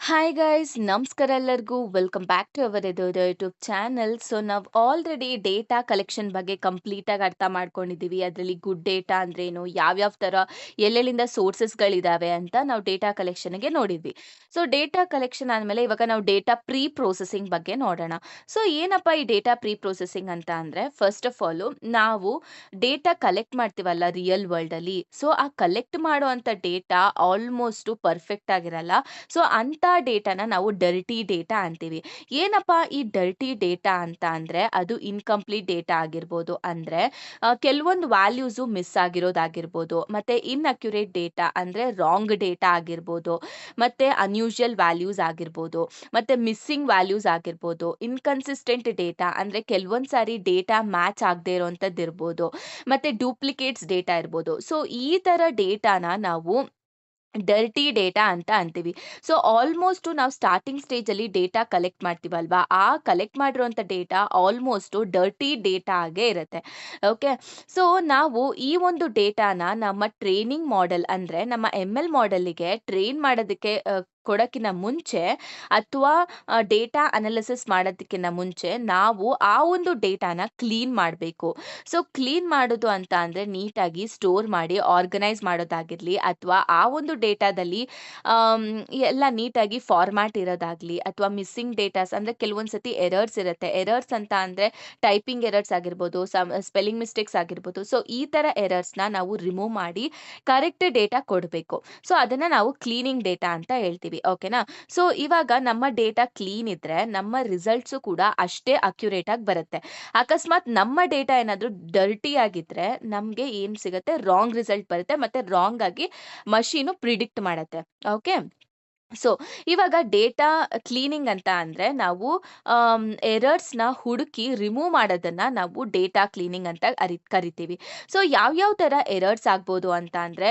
Hi guys, ನಮಸ್ಕಾರ ಎಲ್ಲರಿಗೂ. Welcome back to our ಇದು ಯೂಟ್ಯೂಬ್ ಚಾನಲ್. ಸೊ ನಾವು ಆಲ್ರೆಡಿ ಡೇಟಾ ಕಲೆಕ್ಷನ್ ಬಗ್ಗೆ ಕಂಪ್ಲೀಟಾಗಿ ಅರ್ಥ ಮಾಡ್ಕೊಂಡಿದ್ದೀವಿ. ಅದರಲ್ಲಿ ಗುಡ್ ಡೇಟಾ ಅಂದ್ರೇನು, ಯಾವ್ಯಾವ ಥರ ಎಲ್ಲೆಲ್ಲಿಂದ ಸೋರ್ಸಸ್ಗಳಿದ್ದಾವೆ ಅಂತ ನಾವು ಡೇಟಾ ಕಲೆಕ್ಷನ್ಗೆ ನೋಡಿದ್ವಿ. ಸೊ ಡೇಟಾ ಕಲೆಕ್ಷನ್ ಆದಮೇಲೆ ಇವಾಗ ನಾವು ಡೇಟಾ ಪ್ರೀ ಪ್ರೊಸೆಸಿಂಗ್ ಬಗ್ಗೆ ನೋಡೋಣ. ಸೊ ಏನಪ್ಪ ಈ ಡೇಟಾ ಪ್ರೀ ಪ್ರೊಸೆಸಿಂಗ್ ಅಂತ ಅಂದರೆ, ಫಸ್ಟ್ ಆಫ್ ಆಲು ನಾವು ಡೇಟಾ ಕಲೆಕ್ಟ್ ಮಾಡ್ತೀವಲ್ಲ ರಿಯಲ್ ವರ್ಲ್ಡಲ್ಲಿ, ಸೊ ಆ ಕಲೆಕ್ಟ್ ಮಾಡುವಂಥ ಡೇಟಾ ಆಲ್ಮೋಸ್ಟು ಪರ್ಫೆಕ್ಟ್ ಆಗಿರಲ್ಲ. ಸೊ ಅಂಥ ಡೇಟಾನ ನಾವು ಡರ್ಟಿ ಡೇಟಾ ಅಂತೀವಿ. ಏನಪ್ಪ ಈ ಡರ್ಟಿ ಡೇಟಾ ಅಂತ ಅಂದರೆ, ಅದು ಇನ್‌ಕಂಪ್ಲೀಟ್ ಡೇಟಾ ಆಗಿರ್ಬೋದು. ಅಂದರೆ ಕೆಲವೊಂದು ವ್ಯಾಲ್ಯೂಸು ಮಿಸ್ ಆಗಿರೋದಾಗಿರ್ಬೋದು. ಮತ್ತೆ ಇನ್‌ಅಕ್ಯುರೇಟ್ ಡೇಟಾ ಅಂದರೆ ರಾಂಗ್ ಡೇಟಾ ಆಗಿರ್ಬೋದು. ಮತ್ತೆ ಅನ್‌ಯೂಶುವಲ್ ವ್ಯಾಲ್ಯೂಸ್ ಆಗಿರ್ಬೋದು. ಮತ್ತೆ ಮಿಸ್ಸಿಂಗ್ ವ್ಯಾಲ್ಯೂಸ್ ಆಗಿರ್ಬೋದು. ಇನ್‌ಕನ್ಸಿಸ್ಟೆಂಟ್ ಡೇಟಾ ಅಂದರೆ ಕೆಲವೊಂದು ಸಾರಿ ಡೇಟಾ ಮ್ಯಾಚ್ ಆಗದೇ ಇರೋಂಥದ್ದಿರ್ಬೋದು. ಮತ್ತೆ ಡೂಪ್ಲಿಕೇಟ್ಸ್ ಡೇಟಾ ಇರ್ಬೋದು. ಸೊ ಈ ಥರ ಡೇಟಾನ ನಾವು ಡರ್ಟಿ ಡೇಟಾ ಅಂತ ಅಂತೀವಿ. ಸೊ ಆಲ್ಮೋಸ್ಟು ನಾವು ಸ್ಟಾರ್ಟಿಂಗ್ ಸ್ಟೇಜಲ್ಲಿ ಡೇಟಾ ಕಲೆಕ್ಟ್ ಮಾಡ್ತೀವಲ್ವಾ, ಆ ಕಲೆಕ್ಟ್ ಮಾಡಿರುವಂಥ ಡೇಟಾ ಆಲ್ಮೋಸ್ಟು ಡರ್ಟಿ ಡೇಟಾ ಆಗೇ ಇರುತ್ತೆ. ಓಕೆ. ಸೊ ನಾವು ಈ ಒಂದು ಡೇಟಾನ ನಮ್ಮ ಟ್ರೈನಿಂಗ್ ಮಾಡೆಲ್ ಅಂದರೆ ನಮ್ಮ ಎಮ್-ಎಲ್ ಮಾಡೆಲ್ಲಿಗೆ ಟ್ರೈನ್ ಮಾಡೋದಕ್ಕೆ ಕೊಡೋಕ್ಕಿಂತ ಮುಂಚೆ, ಅಥವಾ ಡೇಟಾ ಅನಾಲಿಸಿಸ್ ಮಾಡೋದಕ್ಕಿಂತ ಮುಂಚೆ ನಾವು ಆ ಒಂದು ಡೇಟಾನ ಕ್ಲೀನ್ ಮಾಡಬೇಕು. ಸೊ ಕ್ಲೀನ್ ಮಾಡೋದು ಅಂತ ಅಂದರೆ ನೀಟಾಗಿ ಸ್ಟೋರ್ ಮಾಡಿ ಆರ್ಗನೈಸ್ ಮಾಡೋದಾಗಿರಲಿ, ಅಥವಾ ಆ ಒಂದು ಡೇಟಾದಲ್ಲಿ ಆಮ್, ಎಲ್ಲ ನೀಟಾಗಿ ಫಾರ್ಮ್ಯಾಟ್ ಇರೋದಾಗಲಿ, ಅಥವಾ ಮಿಸ್ಸಿಂಗ್ ಡೇಟಾಸ್ ಅಂದರೆ ಕೆಲವೊಂದು ಸತಿ ಎರರ್ಸ್ ಇರುತ್ತೆ. ಎರರ್ಸ್ ಅಂತ ಅಂದರೆ ಟೈಪಿಂಗ್ ಎರರ್ಸ್ ಆಗಿರ್ಬೋದು, ಸ್ಪೆಲ್ಲಿಂಗ್ ಮಿಸ್ಟೇಕ್ಸ್ ಆಗಿರ್ಬೋದು. ಸೊ ಈ ಥರ ಎರರ್ಸ್ನ ನಾವು ರಿಮೂವ್ ಮಾಡಿ ಕರೆಕ್ಟ್ ಡೇಟಾ ಕೊಡಬೇಕು. ಸೊ ಅದನ್ನು ನಾವು ಕ್ಲೀನಿಂಗ್ ಡೇಟಾ ಅಂತ ಹೇಳ್ತೀವಿ. ಓಕೆನಾ. ಸೊ ಇವಾಗ ನಮ್ಮ ಡೇಟಾ ಕ್ಲೀನ್ ಇದ್ರೆ ನಮ್ಮ ರಿಸಲ್ಟ್ಸು ಕೂಡ ಅಷ್ಟೇ ಅಕ್ಯುರೇಟ್ ಆಗಿ ಬರುತ್ತೆ. ಅಕಸ್ಮಾತ್ ನಮ್ಮ ಡೇಟಾ ಏನಾದರೂ ಡರ್ಟಿ ಆಗಿದ್ರೆ ನಮಗೆ ಏನು ಸಿಗುತ್ತೆ, ರಾಂಗ್ ರಿಸಲ್ಟ್ ಬರುತ್ತೆ. ಮತ್ತೆ ರಾಂಗ್ ಆಗಿ ಮಷೀನು ಪ್ರಿಡಿಕ್ಟ್ ಮಾಡತ್ತೆ. ಓಕೆ. ಸೊ ಇವಾಗ ಡೇಟಾ ಕ್ಲೀನಿಂಗ್ ಅಂತ ಅಂದರೆ ನಾವು ಎರರ್ಸ್ನ ಹುಡುಕಿ ರಿಮೂವ್ ಮಾಡೋದನ್ನ ನಾವು ಡೇಟಾ ಕ್ಲೀನಿಂಗ್ ಅಂತ ಕರಿತೀವಿ. ಸೊ ಯಾವ್ಯಾವ ಥರ ಎರರ್ಸ್ ಆಗ್ಬೋದು ಅಂತ ಅಂದರೆ,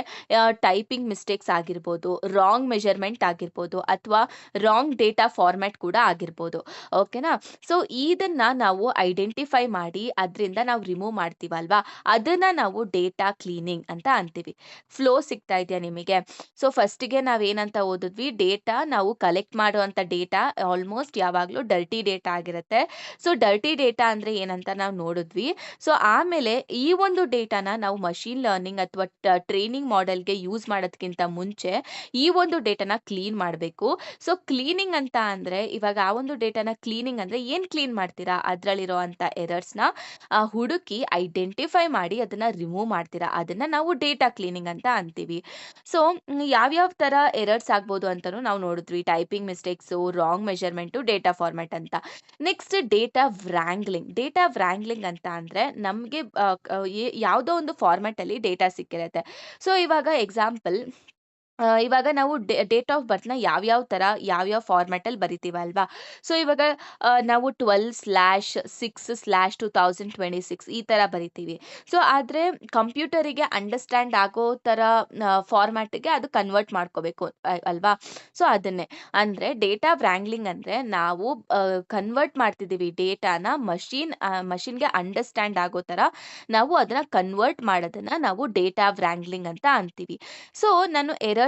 ಟೈಪಿಂಗ್ ಮಿಸ್ಟೇಕ್ಸ್ ಆಗಿರ್ಬೋದು, ರಾಂಗ್ ಮೆಜರ್ಮೆಂಟ್ ಆಗಿರ್ಬೋದು, ಅಥವಾ ರಾಂಗ್ ಡೇಟಾ ಫಾರ್ಮ್ಯಾಟ್ ಕೂಡ ಆಗಿರ್ಬೋದು. ಓಕೆನಾ. ಸೊ ಇದನ್ನ ನಾವು ಐಡೆಂಟಿಫೈ ಮಾಡಿ ಅದರಿಂದ ನಾವು ರಿಮೂವ್ ಮಾಡ್ತೀವಲ್ವಾ, ಅದನ್ನು ನಾವು ಡೇಟಾ ಕ್ಲೀನಿಂಗ್ ಅಂತ ಅಂತೀವಿ. ಫ್ಲೋ ಸಿಗ್ತಾ ಇದೆಯಾ ನಿಮಗೆ? ಸೊ ಫಸ್ಟಿಗೆ ನಾವೇನಂತ ಓದಿದ್ವಿ, ಡೇಟಾ ನಾವು ಕಲೆಕ್ಟ್ ಮಾಡುವಂಥ ಡೇಟಾ ಆಲ್ಮೋಸ್ಟ್ ಯಾವಾಗಲೂ ಡರ್ಟಿ ಡೇಟಾ ಆಗಿರುತ್ತೆ. ಸೊ ಡರ್ಟಿ ಡೇಟಾ ಅಂದರೆ ಏನಂತ ನಾವು ನೋಡಿದ್ವಿ. ಸೊ ಆಮೇಲೆ ಈ ಒಂದು ಡೇಟಾನ ನಾವು ಮಷೀನ್ ಲರ್ನಿಂಗ್ ಅಥವಾ ಟ್ರೈನಿಂಗ್ ಮಾಡೆಲ್ಗೆ ಯೂಸ್ ಮಾಡೋದಕ್ಕಿಂತ ಮುಂಚೆ ಈ ಒಂದು ಡೇಟಾನ ಕ್ಲೀನ್ ಮಾಡಬೇಕು. ಸೊ ಕ್ಲೀನಿಂಗ್ ಅಂತ ಅಂದರೆ, ಇವಾಗ ಆ ಒಂದು ಡೇಟಾನ ಕ್ಲೀನಿಂಗ್ ಅಂದರೆ ಏನು ಕ್ಲೀನ್ ಮಾಡ್ತೀರಾ, ಅದರಲ್ಲಿರುವಂಥ ಎರರ್ಸ್ನ ಹುಡುಕಿ ಐಡೆಂಟಿಫೈ ಮಾಡಿ ಅದನ್ನು ರಿಮೂವ್ ಮಾಡ್ತೀರಾ, ಅದನ್ನು ನಾವು ಡೇಟಾ ಕ್ಲೀನಿಂಗ್ ಅಂತ ಅಂತೀವಿ. ಸೊ ಯಾವ್ಯಾವ ಥರ ಎರರ್ಸ್ ಆಗ್ಬೋದು ಅಂತಲೂ ನಾವು ನೋಡಿದ್ವಿ. Typing mistakes, wrong measurement, data format ಅಂತ. Next data wrangling. Data wrangling ಅಂತ ಅಂದರೆ ನಮಗೆ ಯಾವುದೋ ಒಂದು ಫಾರ್ಮ್ಯಾಟಲ್ಲಿ ಡೇಟಾ ಸಿಕ್ಕಿರುತ್ತೆ. ಸೊ ಇವಾಗ ಎಕ್ಸಾಂಪಲ್, ಇವಾಗ ನಾವು ಡೇಟ್ ಆಫ್ ಬರ್ತ್‌ನ ಯಾವ್ಯಾವ ಥರ ಯಾವ್ಯಾವ ಫಾರ್ಮ್ಯಾಟಲ್ಲಿ ಬರಿತೀವಲ್ವಾ. ಸೊ ಇವಾಗ ನಾವು 12/6/2026 ಈ ಥರ ಬರಿತೀವಿ. ಸೊ ಆದರೆ ಕಂಪ್ಯೂಟರಿಗೆ ಅಂಡರ್‌ಸ್ಟ್ಯಾಂಡ್ ಆಗೋ ಥರ ಫಾರ್ಮ್ಯಾಟಿಗೆ ಅದು ಕನ್ವರ್ಟ್ ಮಾಡ್ಕೋಬೇಕು ಅಲ್ವಾ. ಸೊ ಅದನ್ನೇ ಅಂದರೆ ಡೇಟಾ ವ್ರ್ಯಾಂಗ್ಲಿಂಗ್ ಅಂದರೆ ನಾವು ಕನ್ವರ್ಟ್ ಮಾಡ್ತಿದ್ದೀವಿ ಡೇಟಾನ ಮಷೀನ್‌ಗೆ ಅಂಡರ್‌ಸ್ಟ್ಯಾಂಡ್ ಆಗೋ ಥರ ನಾವು ಅದನ್ನು ಕನ್ವರ್ಟ್ ಮಾಡೋದನ್ನು ನಾವು ಡೇಟಾ ವ್ರ್ಯಾಂಗ್ಲಿಂಗ್ ಅಂತ ಅಂತೀವಿ. ಸೊ ನಾನು ಎರರ್ಸ್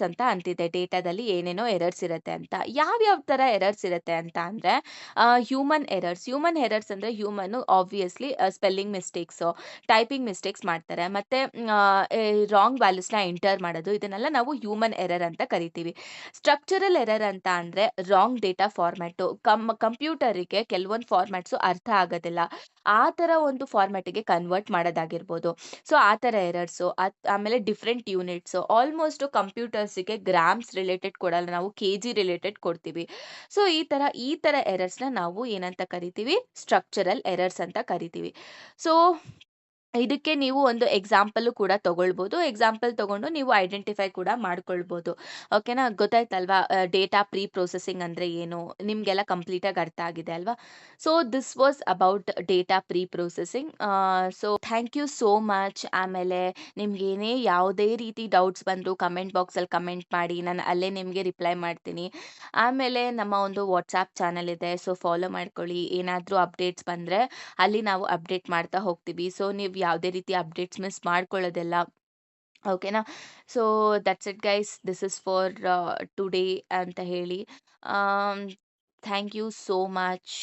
ಅಂತ ಅಂತಿದ್ದೆ. ಡೇಟಾದಲ್ಲಿ ಏನೇನೋ ಎರರ್ಸ್ ಇರುತ್ತೆ ಅಂತ. ಯಾವ್ಯಾವ ಥರ ಎರರ್ಸ್ ಇರುತ್ತೆ ಅಂತ ಅಂದರೆ, ಹ್ಯೂಮನ್ ಎರರ್ಸ್ ಅಂದರೆ human obviously spelling mistakes, typing mistakes ಮಾಡ್ತಾರೆ. ಮತ್ತು ರಾಂಗ್ ವ್ಯಾಲ್ಯೂಸ್ನ ಎಂಟರ್ ಮಾಡೋದು, ಇದನ್ನೆಲ್ಲ ನಾವು ಹ್ಯೂಮನ್ ಎರರ್ ಅಂತ ಕರಿತೀವಿ. ಸ್ಟ್ರಕ್ಚರಲ್ ಎರರ್ ಅಂತ ಅಂದರೆ ರಾಂಗ್ ಡೇಟಾ ಫಾರ್ಮ್ಯಾಟು. ಕಂಪ್ಯೂಟರಿಗೆ ಕೆಲವೊಂದು ಫಾರ್ಮ್ಯಾಟ್ಸು ಅರ್ಥ ಆಗೋದಿಲ್ಲ. ಆ ಥರ ಒಂದು ಫಾರ್ಮ್ಯಾಟಿಗೆ ಕನ್ವರ್ಟ್ ಮಾಡೋದಾಗಿರ್ಬೋದು. ಸೊ ಆ ಥರ ಎರರ್ಸು. ಆಮೇಲೆ ಡಿಫ್ರೆಂಟ್ ಯೂನಿಟ್ಸು. ಆಲ್ಮೋಸ್ಟು ಕಂಪ್ಯೂಟರ್ಸಿಗೆ ಗ್ರಾಮ್ಸ್ ರಿಲೇಟೆಡ್ ಕೊಡಲ್ಲ, ನಾವು ಕೆಜಿ ರಿಲೇಟೆಡ್ ಕೊಡ್ತೀವಿ. ಸೊ ಈ ಥರ ಎರರ್ಸ್‌ನ ನಾವು ಏನಂತ ಕರಿತೀವಿ, ಸ್ಟ್ರಕ್ಚರಲ್ ಎರರ್ಸ್ ಅಂತ ಕರಿತೀವಿ. ಸೊ ಇದಕ್ಕೆ ನೀವು ಒಂದು ಎಕ್ಸಾಂಪಲ್ಲು ಕೂಡ ತಗೊಳ್ಬೋದು. ಎಕ್ಸಾಂಪಲ್ ತಗೊಂಡು ನೀವು ಐಡೆಂಟಿಫೈ ಕೂಡ ಮಾಡ್ಕೊಳ್ಬೋದು. ಓಕೆನಾ. ಗೊತ್ತಾಯ್ತಲ್ವಾ ಡೇಟಾ ಪ್ರೀ ಪ್ರೊಸೆಸಿಂಗ್ ಅಂದರೆ ಏನು? ನಿಮಗೆಲ್ಲ ಕಂಪ್ಲೀಟಾಗಿ ಅರ್ಥ ಆಗಿದೆ ಅಲ್ವಾ? So this was about data preprocessing. So thank you so much. ಆಮೇಲೆ ನಿಮ್ಗೇನೇ ಯಾವುದೇ ರೀತಿ ಡೌಟ್ಸ್ ಬಂದರೂ ಕಮೆಂಟ್ ಬಾಕ್ಸಲ್ಲಿ ಕಮೆಂಟ್ ಮಾಡಿ, ನಾನು ಅಲ್ಲೇ ನಿಮಗೆ ರಿಪ್ಲೈ ಮಾಡ್ತೀನಿ. ಆಮೇಲೆ ನಮ್ಮ ಒಂದು ವಾಟ್ಸಾಪ್ ಚಾನಲ್ ಇದೆ, ಸೊ ಫಾಲೋ ಮಾಡ್ಕೊಳ್ಳಿ. ಏನಾದರೂ ಅಪ್ಡೇಟ್ಸ್ ಬಂದರೆ ಅಲ್ಲಿ ನಾವು ಅಪ್ಡೇಟ್ ಮಾಡ್ತಾ ಹೋಗ್ತೀವಿ. ಸೊ ನೀವು ಯಾವುದೇ ರೀತಿ ಅಪ್ಡೇಟ್ಸ್ ಮಿಸ್ ಮಾಡ್ಕೊಳ್ಳೋದಿಲ್ಲ. ಓಕೆನಾ? So that's it guys. This is for today ಅಂತ ಹೇಳಿ. Um, thank you so much.